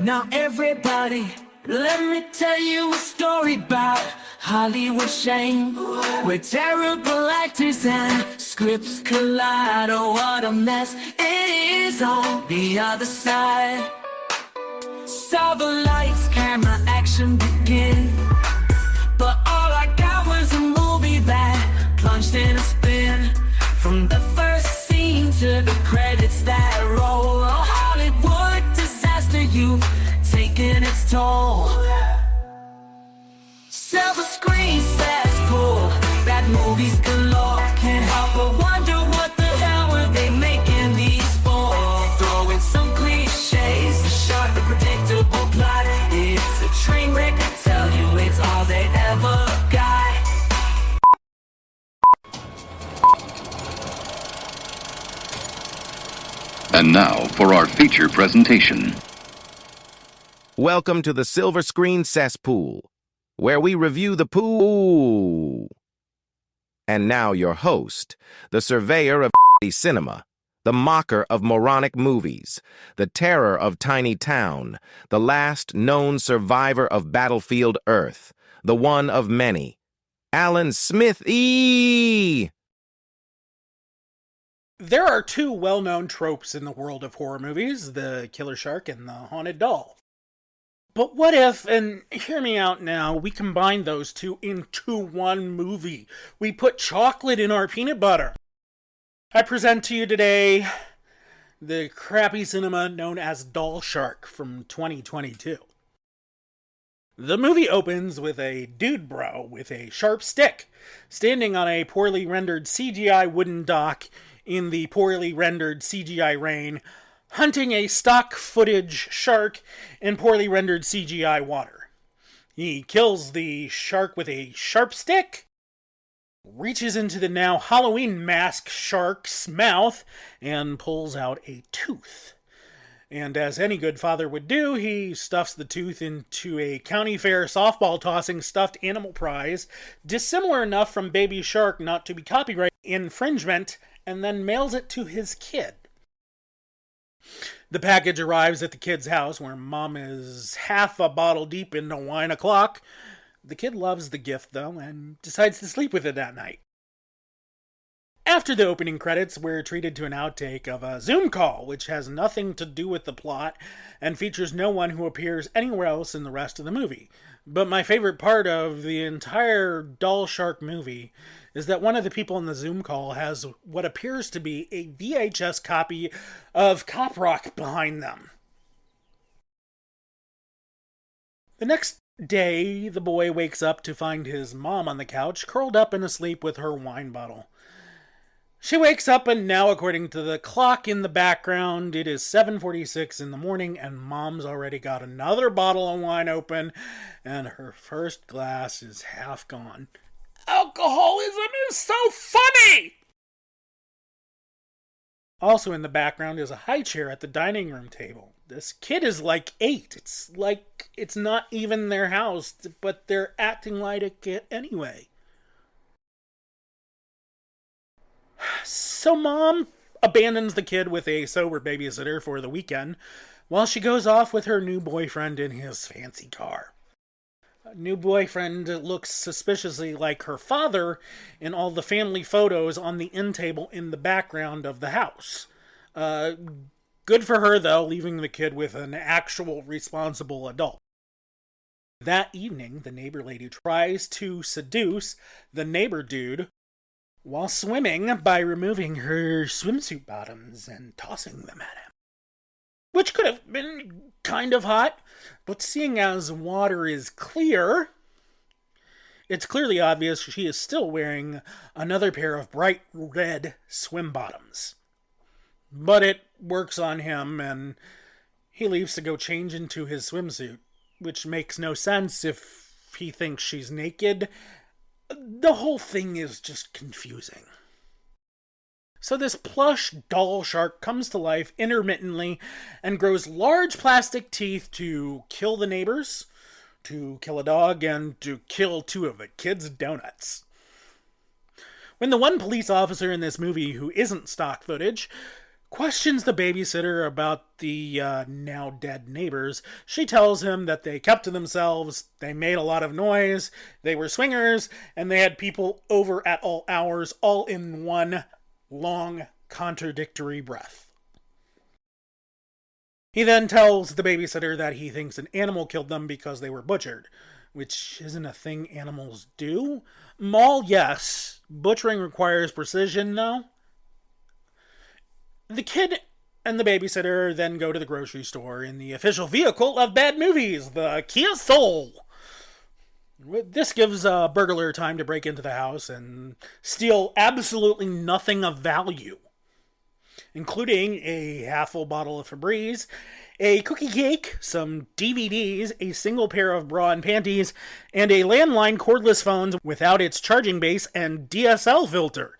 Now everybody, let me tell you a story about Hollywood shame, where terrible actors and scripts collide. Oh, what a mess it is on the other side. Saw the lights, camera, action begin, but all I got was a movie that plunged in a spin. From the first scene to the credits that roll, a Hollywood disaster, you've taken its toll. Silver Screen Cesspool, bad movies galore. Can't help but wonder what the hell were they making these for? Throw in some cliches, the sharp and predictable plot. It's a train wreck, I tell you, it's all they ever got. And now for our feature presentation. Welcome to the Silver Screen Cesspool, where we review the pool. And now your host, the surveyor of cinema, the mocker of moronic movies, the terror of tiny town, the last known survivor of battlefield Earth, the one of many, Alan Smithee. There are two well-known tropes in the world of horror movies, the killer shark and the haunted doll. But what if, and hear me out now, we combine those two into one movie? We put chocolate in our peanut butter. I present to you today the crappy cinema known as Doll Shark from 2022. The movie opens with a dude bro with a sharp stick, standing on a poorly rendered CGI wooden dock in the poorly rendered CGI rain, hunting a stock footage shark in poorly rendered CGI water. He kills the shark with a sharp stick, reaches into the now Halloween mask shark's mouth, and pulls out a tooth. And as any good father would do, he stuffs the tooth into a county fair softball tossing stuffed animal prize, dissimilar enough from Baby Shark not to be copyright infringement, and then mails it to his kid. The package arrives at the kid's house, where mom is half a bottle deep into wine o'clock. The kid loves the gift, though, and decides to sleep with it that night. After the opening credits, we're treated to an outtake of a Zoom call, which has nothing to do with the plot, and features no one who appears anywhere else in the rest of the movie. But my favorite part of the entire Doll Shark movie is that one of the people in the Zoom call has what appears to be a VHS copy of Cop Rock behind them. The next day, the boy wakes up to find his mom on the couch, curled up and asleep with her wine bottle. She wakes up, and now, according to the clock in the background, it is 7:46 in the morning, and mom's already got another bottle of wine open, and her first glass is half gone. Alcoholism is so funny! Also in the background is a high chair at the dining room table. This kid is like 8. It's like it's not even their house, but they're acting like it anyway. So mom abandons the kid with a sober babysitter for the weekend, while she goes off with her new boyfriend in his fancy car. New boyfriend looks suspiciously like her father in all the family photos on the end table in the background of the house. Good for her, though, leaving the kid with an actual responsible adult. That evening, the neighbor lady tries to seduce the neighbor dude while swimming by removing her swimsuit bottoms and tossing them at him. Which could have been kind of hot, but seeing as water is clear, it's clearly obvious she is still wearing another pair of bright red swim bottoms. But it works on him, and he leaves to go change into his swimsuit, which makes no sense if he thinks she's naked. The whole thing is just confusing. So this plush doll shark comes to life intermittently and grows large plastic teeth to kill the neighbors, to kill a dog, and to kill 2 of the kids' donuts. When the one police officer in this movie who isn't stock footage questions the babysitter about the now dead neighbors. She tells him that they kept to themselves, they made a lot of noise, they were swingers, and they had people over at all hours, all in one long, contradictory breath. He then tells the babysitter that he thinks an animal killed them because they were butchered, which isn't a thing animals do. Maul, yes. Butchering requires precision, though. The kid and the babysitter then go to the grocery store in the official vehicle of bad movies, the Kia Soul. This gives a burglar time to break into the house and steal absolutely nothing of value, including a half-full bottle of Febreze, a cookie cake, some DVDs, a single pair of bra and panties, and a landline cordless phone without its charging base and DSL filter.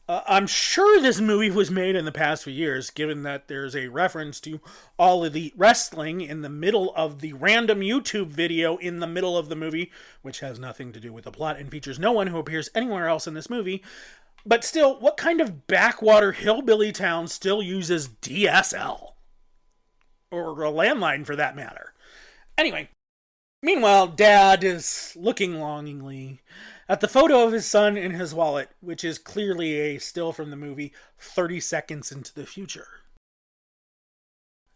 I'm sure this movie was made in the past few years, given that there's a reference to All Elite Wrestling in the middle of the random YouTube video in the middle of the movie, which has nothing to do with the plot and features no one who appears anywhere else in this movie. But still, what kind of backwater hillbilly town still uses DSL? Or a landline, for that matter. Anyway, meanwhile, Dad is looking longingly at the photo of his son in his wallet, which is clearly a still from the movie 30 seconds into the future.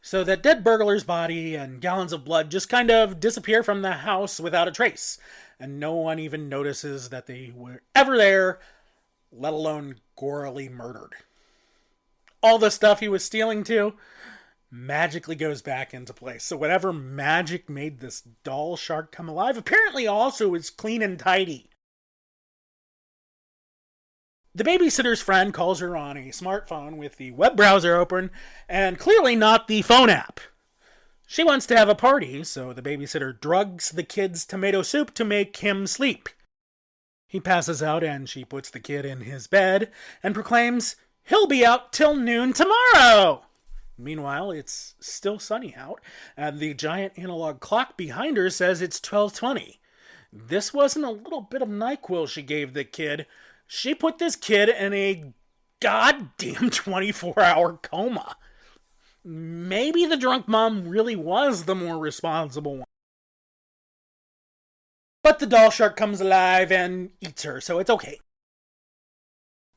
So that dead burglar's body and gallons of blood just kind of disappear from the house without a trace, and no one even notices that they were ever there, let alone gorily murdered. All the stuff he was stealing too magically goes back into place. So whatever magic made this doll shark come alive apparently also is clean and tidy. The babysitter's friend calls her on a smartphone with the web browser open and clearly not the phone app. She wants to have a party, so the babysitter drugs the kid's tomato soup to make him sleep. He passes out and she puts the kid in his bed and proclaims, "He'll be out till noon tomorrow." Meanwhile, it's still sunny out, and the giant analog clock behind her says it's 12:20. This wasn't a little bit of NyQuil she gave the kid. She put this kid in a goddamn 24-hour coma. Maybe the drunk mom really was the more responsible one. But the doll shark comes alive and eats her, so it's okay.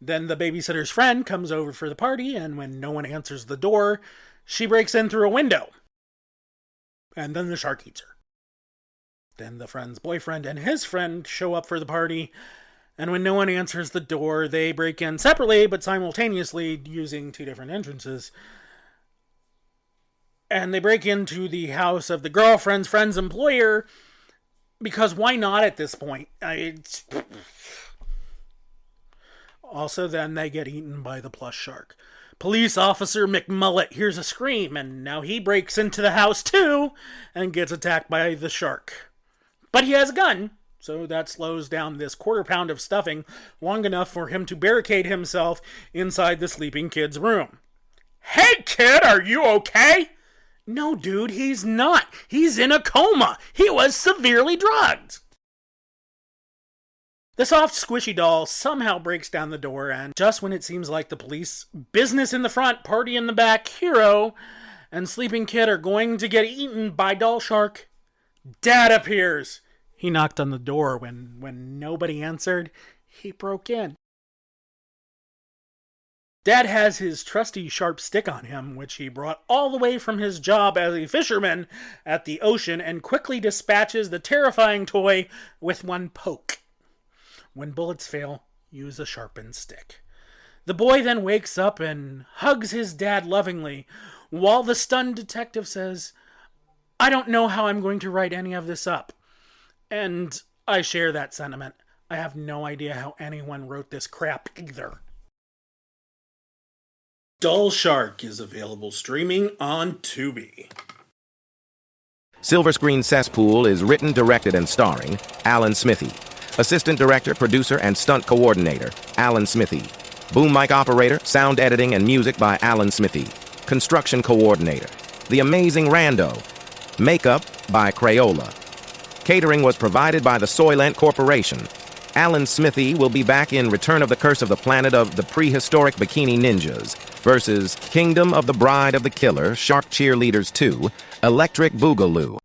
Then the babysitter's friend comes over for the party, and when no one answers the door, she breaks in through a window. And then the shark eats her. Then the friend's boyfriend and his friend show up for the party, and when no one answers the door, they break in separately but simultaneously using two different entrances. And they break into the house of the girlfriend's friend's employer, because why not at this point? Also, then they get eaten by the plush shark. Police officer McMullet hears a scream, and now he breaks into the house too and gets attacked by the shark. But he has a gun, so that slows down this quarter pound of stuffing long enough for him to barricade himself inside the sleeping kid's room. "Hey kid, are you okay?" "No dude, he's not. He's in a coma. He was severely drugged." The soft, squishy doll somehow breaks down the door, and just when it seems like the police, business in the front, party in the back, hero, and sleeping kid are going to get eaten by doll shark, Dad appears. He knocked on the door. When nobody answered, he broke in. Dad has his trusty sharp stick on him, which he brought all the way from his job as a fisherman at the ocean, and quickly dispatches the terrifying toy with one poke. When bullets fail, use a sharpened stick. The boy then wakes up and hugs his dad lovingly, while the stunned detective says, "I don't know how I'm going to write any of this up." And I share that sentiment. I have no idea how anyone wrote this crap either. Doll Shark is available streaming on Tubi. Silver Screen Cesspool is written, directed, and starring Alan Smithee. Assistant Director, Producer, and Stunt Coordinator, Alan Smithee. BoomMic Operator, Sound Editing, and Music by Alan Smithee. Construction Coordinator, The Amazing Rando. Makeup by Crayola. Catering was provided by the Soylent Corporation. Alan Smithee will be back in Return of the Curse of the Planet of the Prehistoric Bikini Ninjas versus Kingdom of the Bride of the Killer, Shark Cheerleaders 2, Electric Boogaloo.